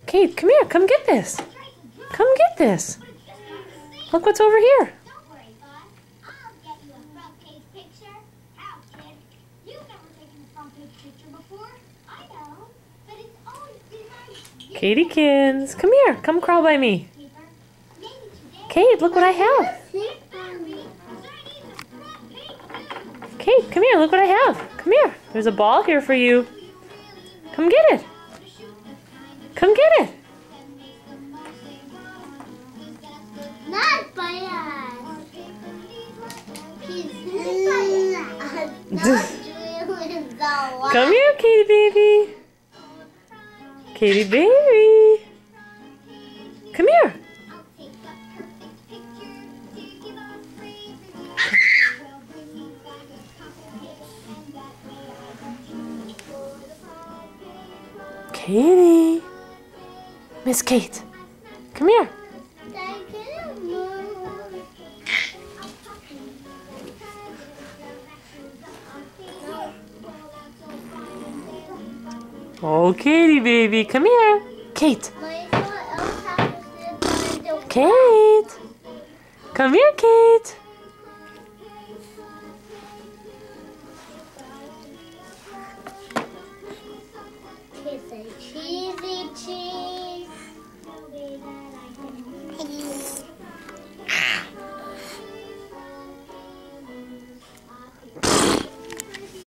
Kate, come here. Come get this. Come get this. Look what's over here. Katykins, come here. Come crawl by me. Kate, look what I have. Kate, come here. Look what I have. Come here. There's a ball here for you. Come get it. Come get it. Not by us. Come here, Katy baby. Katy baby. Come here. Katy. Miss Kate. Come here. Oh, Katy baby, come here. Kate. Kate. Come here, Kate.